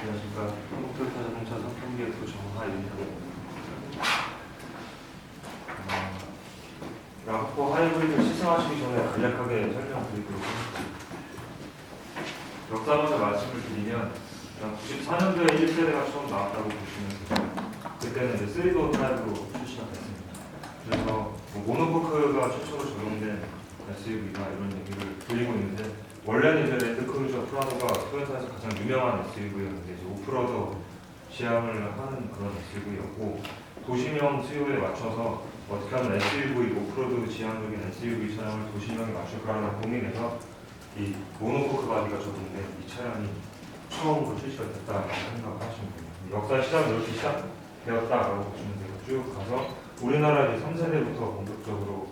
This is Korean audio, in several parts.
안녕하십니까. 한국토요타 자동차 상품계획부 정하입니다. 라포 하이브리드 시승하시기 전에 간략하게 설명드리도록 하겠습니다. 역사 먼저 말씀을 드리면 94년도에 1세대가 처음 나왔다고 보시면 됩니다. 그때는 이제 3도어 타입으로 출시가 됐습니다. 그래서 모노코크가 최초로 적용된 SUV가 이런 얘기를 드리고 있는데, 원래는 이제 랜드크루저 프라도가 토요타에서 가장 유명한 SUV였는데 이제 오프로드 지향을 하는 그런 SUV였고, 도시명 수요에 맞춰서 어떻게 하면 SUV, 오프로드 지향적인 SUV 차량을 도시명에 맞출까라는 고민에서 이 모노코크 바디가 적용된 이 차량이 처음으로 출시가 됐다고 생각을 하시면 됩니다. 역사 시작은 이렇게 시작되었다라고 보시면 돼요. 쭉 가서 우리나라 이제 3세대부터 본격적으로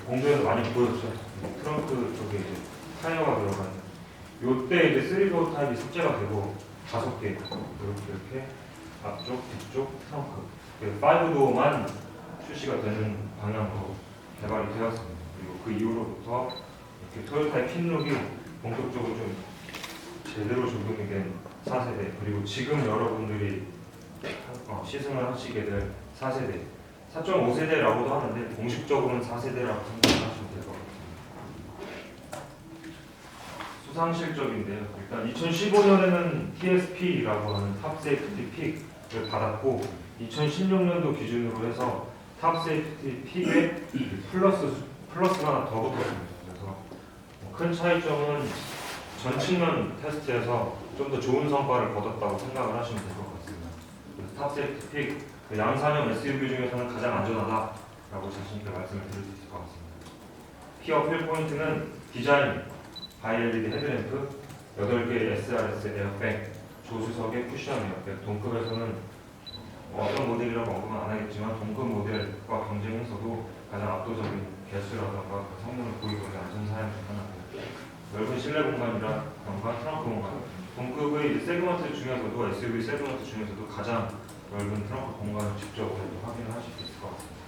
공도에서 많이 보였죠. 트렁크 쪽에 이제 타이어가 들어가는, 요때 이제 3도어 타입이 탑재가 되고 5개 이렇게 앞쪽, 뒤쪽, 트렁크 5도어만 출시가 되는 방향으로 개발이 되었습니다. 그리고 그 이후로부터 이렇게 토요타의 핀룩이 본격적으로 좀 제대로 적용이 된 4세대, 그리고 지금 여러분들이 시승을 하시게 될 4세대, 4.5세대라고도 하는데 공식적으로는 4세대라고 생각하시면 될 것 같습니다. 수상 실적인데요. 일단 2015년에는 TSP라고 하는 탑 세이프티 픽을 받았고, 2016년도 기준으로 해서 탑 세이프티 픽에 플러스가 하나 더 붙었습니다. 그래서 큰 차이점은 전 측면 테스트에서 좀 더 좋은 성과를 거뒀다고 생각을 하시면 될 것 같습니다. 그래서 탑 세이프티 픽, 양산형 SUV 중에서는 가장 안전하다라고 자신있게 말씀을 드릴 수 있을 것 같습니다. 키 어필 포인트는 디자인, 바이 LED 헤드램프, 8개의 SRS 에어백, 조수석의 쿠션 에어백, 동급에서는 어떤 모델이라고 언급은 안 하겠지만 동급 모델과 경쟁해서도 가장 압도적인 개수라던가 성능을 보이고 있는 안전사양 중 하나고요. 넓은 실내 공간이라던가 트렁크 공간, 동급의 세그먼트 중에서도 SUV 세그먼트 중에서도 가장 넓은 트렁크 공간을 직접 확인을 하실 수 있을 것 같습니다.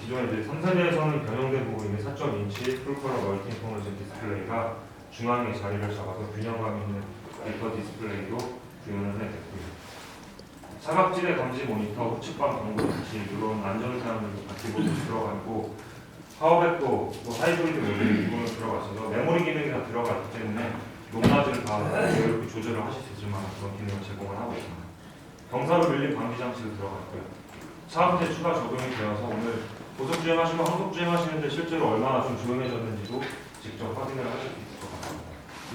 기존에 이제 3세대에서는 변형돼 보고 있는 4.2인치 풀컬러 멀티 인포메이션 디스플레이가 중앙에 자리를 잡아서 균형감 있는 리퍼 디스플레이로 구현을 해냈고요. 사각지대 감지 모니터, 후측방 경고 장치, 이런 안전사양들도 같이 모두 들어가 있고, 파워백도 하이브리드 모델이 기본으로 들어가셔서 메모리 기능이 다 들어가 있기 때문에 높낮이를 다 이렇게 조절을 하실 수 있을 만한 그런 기능을 제공을 하고 있습니다. 경사로 밀린 방지 장치도 들어가 있고요. 차음새 추가 적용이 되어서 오늘 고속 주행하시고 한국 주행하시는데 실제로 얼마나 좀 조용해졌는지도 직접 확인을 하실 수 있을 것 같습니다.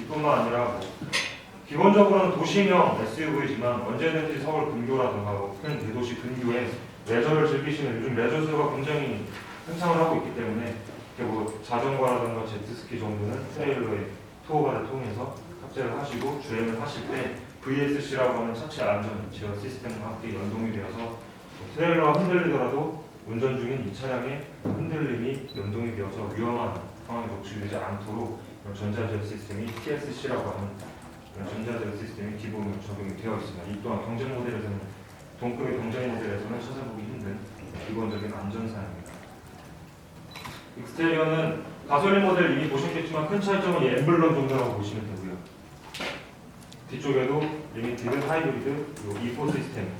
이뿐만 아니라 기본적으로는 도시명 SUV지만 언제든지 서울 근교라든가 큰 대도시 근교에 레저를 즐기시는, 요즘 레저수가 굉장히 흥창을 하고 있기 때문에 자전거라든가 제트스키 정도는 트레일러에 투어바를 통해서 탑재를 하시고 주행을 하실 때 VSC라고 하는 차체 안전 제어 시스템과 함께 연동이 되어서 트레일러가 흔들리더라도 운전 중인 이 차량의 흔들림이 연동이 되어서 위험한 상황에 노출되지 않도록 전자제어 시스템이 TSC라고 하는 전자제어 시스템이 기본으로 적용이 되어 있습니다. 이 또한 경쟁 모델에서는, 동급의 경쟁 모델에서는 찾아보기 힘든 기본적인 안전사양입니다. 익스테리어는 가솔린 모델 이미 보셨겠지만 큰 차이점은 이 엠블럼 정도라고 보시면 되고요. 뒤쪽에도 리미티드, 하이브리드, 그리고 E4 시스템,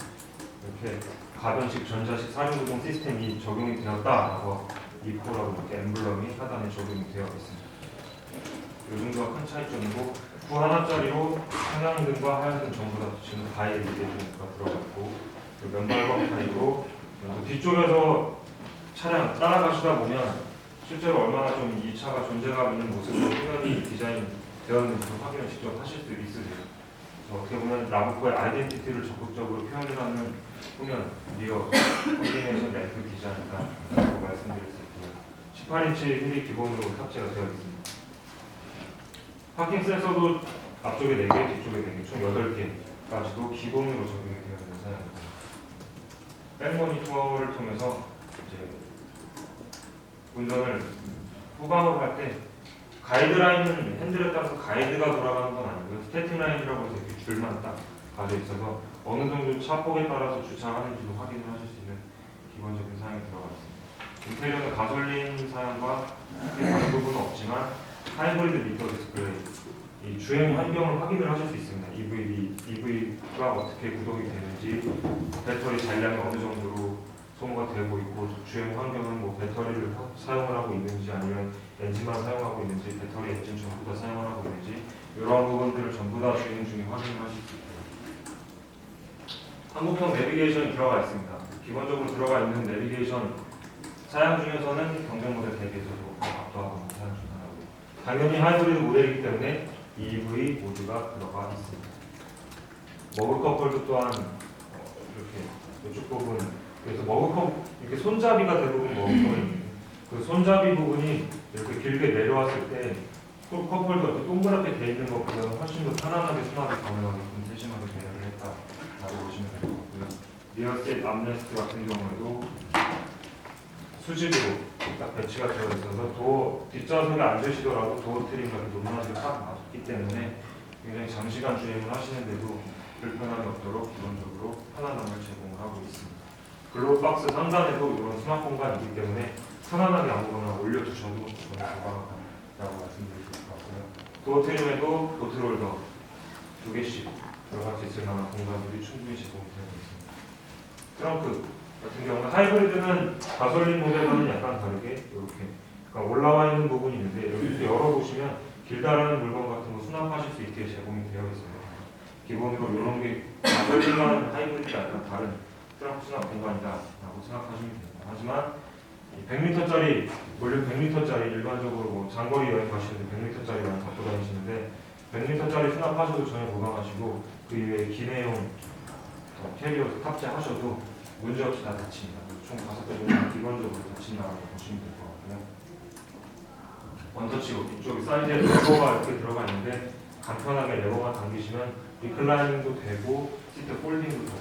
이렇게 가변식, 전자식, 사륜구동 시스템이 적용이 되었다라고 E4라고 이렇게 엠블럼이 하단에 적용이 되어 있습니다. 이 정도가 큰 차이점이고, 구 하나짜리로 상향등과 하향등 전부 다 지금 바이 LED가 들어갔고, 면발광 타입으로 뒤쪽에서 차량 따라가시다 보면 실제로 얼마나 좀 이 차가 존재감 있는 모습으로 표현이 디자인 되었는지 확인을 직접 하실 수 있으세요. 어떻게 보면 라브코의 아이덴티티를 적극적으로 표현을 하는 후면 리어 컴비네이션 램프 디자인이다라고 말씀드릴 수 있고요. 18인치 휠이 기본으로 탑재가 되어 있습니다. 파킹 센서도 앞쪽에 4개, 뒤쪽에 4개, 총 8개까지도 기본으로 적용이 되어 있는 사양입니다. 백 모니터를 통해서 이제 운전을 후방으로 할 때 가이드라인은 핸들에 따라서 가이드가 돌아가는 건 아니고요. 스태틱 라인이라고 해서 이렇게 줄만 딱 가져 있어서 어느 정도 차폭에 따라서 주차하는지도 확인을 하실 수 있는 기본적인 사양이 들어가 있습니다. 인테리어는 가솔린 사양과 다른 부분은 없지만 하이브리드 미터 디스플레이, 이 주행 환경을 확인을 하실 수 있습니다. EVB 어떻게 구동이 되는지, 배터리 잔량이 어느 정도로 소모가 되고 있고, 주행 환경은 뭐 배터리를 사용을 하고 있는지 아니면 엔진만 사용하고 있는지, 배터리 엔진 전부 다 사용을 하고 있는지, 이러한 부분들을 전부 다 주행 중에 확인을 하실 수 있습니다. 한국형 내비게이션이 들어가 있습니다. 기본적으로 들어가 있는 내비게이션 사양 중에서는 경쟁 모델 대비해서도 압도하고 있는 사양 중 하나고요. 당연히 하이브리드 모델이기 때문에 EV 모드가 들어가 있습니다. 머그컵홀도 또한 이렇게 이쪽 부분, 그래서 머그컵 이렇게 손잡이가 대부분 머그컵이 그 손잡이 부분이 이렇게 길게 내려왔을 때 컵홀더 동그랗게 돼 있는 것보다는 훨씬 더 편안하게 수납이 가능하게끔 세심하게 배열을 했다라고 보시면 될 것 같고요. 리어셋 암레스트 같은 경우에도 수직으로 딱 배치가 되어 있어서 뒷좌석에 앉으시더라도 도어 트림과 높낮이가 딱 맞기 때문에 굉장히 장시간 주행을 하시는데도 불편함이 없도록 기본적으로 편안함을 제공을 하고 있습니다. 글로우 박스 상단에도 이런 수납 공간이 있기 때문에 편안하게 아무거나 올려두셔도 전혀 무방하다고 말씀드릴 수 있을 것 같고요. 도어 트림에도 보트홀더 2개씩 들어갈 수 있을 만한 공간들이 충분히 제공이 되어 있습니다. 트렁크 같은 경우는 하이브리드는 가솔린 모델과는 약간 다르게 이렇게 올라와 있는 부분이 있는데 여기 열어보시면 길다라는 물건 같은 거 수납하실 수 있게 제공이 되어 있어요. 기본으로 이런 게 가솔린과는 하이브리드가 약간 다른 트렁크 수납 공간이다라고 생각하시면 됩니다. 하지만 100m짜리 볼륨 100m짜리 일반적으로 뭐 장거리 여행 가시는데 100m짜리 많이 갖고 다니시는데 100m짜리 수납하셔도 전혀 무방하시고 그 이외에 기내용 캐리어 탑재하셔도 문제없이 다 닫힙니다. 총 5개 정도 기본적으로 닫힌다고 보시면 될 것 같고요. 원터치로 이쪽에 사이드에 레버가 이렇게 들어가 있는데 간편하게 레버만 당기시면 리클라이닝도 되고 시트 폴딩도 되고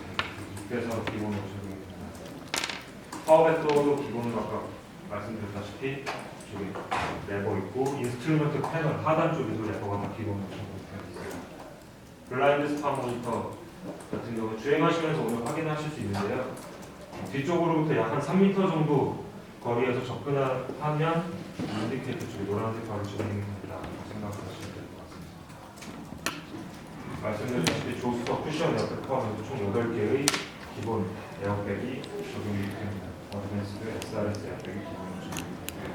그래서 기본으로 적용이 됩니다. 파워밴더도 기본으로 아까 말씀드렸다시피 이쪽에 레버 있고 인스트루먼트 패널 하단 쪽에도 레버가 다 기본으로 적용이 되어 있어요. 블라인드 스팟 모니터 같은 경우 주행하시면서 오늘 확인하실 수 있는데요. 뒤쪽으로부터 약 한 3m 정도 거리에서 접근하면 인디케이터 쪽에 노란색 바로 적용이 된다고 생각하시면 될 것 같습니다. 말씀드렸다시피 조수석 쿠션 에어백 포함해서 총 8개의 기본 에어백이 적용이 됩니다. 어드밴스드 SRS 에어백이 기본으로 적용이 됩니다.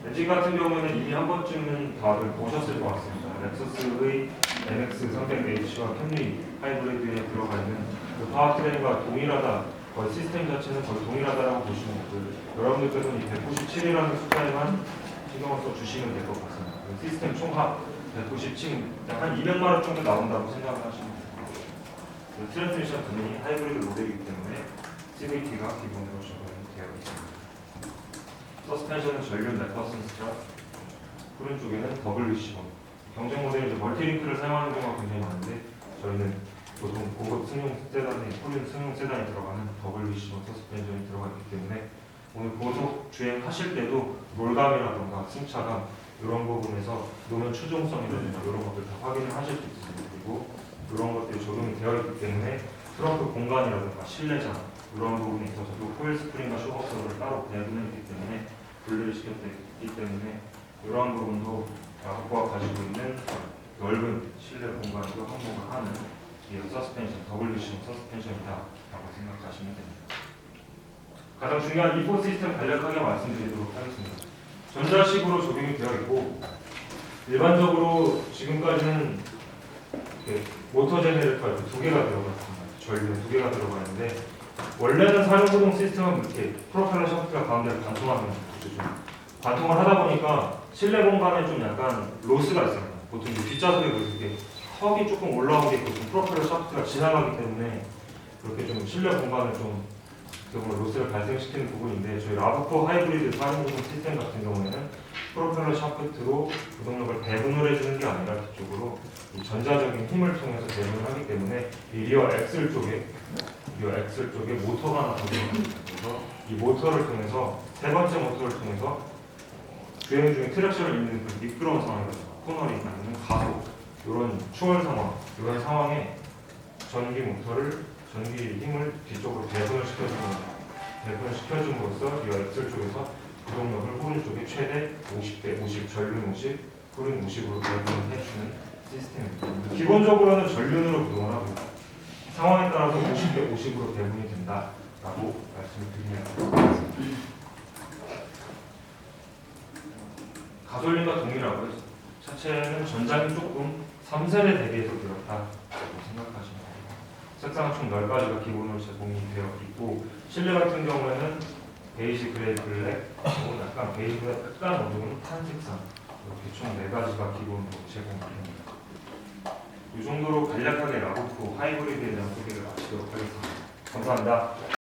엔진 같은 경우는 이미 한 번쯤은 다들 보셨을 것 같습니다. 렉서스의 MX 300H와 캠리 하이브리드에 들어가 있는 그 파워트레인과 동일하다, 거의 시스템 자체는 거의 동일하다라고 보시면 되고요. 여러분들께서는 이 197이라는 숫자에만 신경을 써주시면 될 것 같습니다. 시스템 총합 197, 약 한 200만 원 정도 나온다고 생각을 하시면 됩니다. 트랜스미션 기능이 하이브리드 모델이기 때문에 CVT가 기본으로 적용이 되어 있습니다. 서스펜션은 전륜 맥퍼슨 스트랩, 후륜 쪽에는 WC1. 경쟁 모델은 멀티링크를 사용하는 경우가 굉장히 많은데 저희는 보통 고급 승용 세단에, 후륜 승용 세단에 들어가는 WC1 서스펜션이 들어가 있기 때문에 오늘 고속 주행하실 때도 롤감이라던가 승차감 이런 부분에서 노면 추종성이라든가 이런 것들 다 확인을 하실 수 있습니다. 그리고 이런 것들이 적용이 되어 있기 때문에 트렁크 공간이라든가 실내장 이런 부분에 있어서도 코일 스프링과 쇼버서를 따로 배분을 했기 때문에 분리를 시켰기 때문에 이러한 부분도 라브코가 가지고 있는 넓은 실내 공간도 항목을 하는 이 서스펜션, WC 서스펜션이다 라고 생각하시면 됩니다. 가장 중요한 이포 시스템 간략하게 말씀드리도록 하겠습니다. 전자식으로 적용이 되어 있고 일반적으로 지금까지는 모터 제네레이터 이렇게 2개가 들어가 있습니다. 전류 2개가 들어가 있는데 원래는 사용구동 시스템은 이렇게 프로펠러 샤프트가 가운데를 관통하는 구조죠. 관통을 하다 보니까 실내 공간에 좀 약간 로스가 있습니다. 보통 뒷좌석에 이렇게 턱이 조금 올라온 게 있고 프로펠러 샤프트가 지나가기 때문에 그렇게 좀 실내 공간을 좀 로스를 발생시키는 부분인데 저희 라브코 하이브리드 사용구동 시스템 같은 경우에는 프로펠러 샤프트로 구동력을 배분을 해주는 게 아니라 뒤쪽으로 이 전자적인 힘을 통해서 배분을 하기 때문에 이 리어 엑셀 쪽에 모터가 하나 더 들어갑니다. 그래서 이 모터를 통해서 세 번째 모터를 통해서 주행 중에 트랙션을 입는 그 미끄러운 상황이라든가 코너링 아니면 가속 이런 추월 상황 이런 상황에 전기 힘을 뒤쪽으로 배분을 시켜줌으로써 리어 엑셀 쪽에서 구동력을 후륜 쪽에 최대 50대 50, 전륜 50, 후륜 50으로 배분을 해주는 시스템입니다. 기본적으로는 전륜으로 구동을 하고 상황에 따라서 50대 50으로 배분이 된다라고 말씀을 드리면 가솔린과 동일하고요. 차체는 전장이 조금 3세대 대비해서 늘었다고 생각하시면 됩니다. 색상은 총 10가지가 기본으로 제공이 되어 있고 실내 같은 경우에는 베이지, 그레이, 블랙, 혹은 약간 베이지보다 약간 어두운 탄 색상 이렇게 총 4가지가 기본으로 제공됩니다. 이 정도로 간략하게 라보프 하이브리드에 대한 소개를 마치도록 하겠습니다. 감사합니다.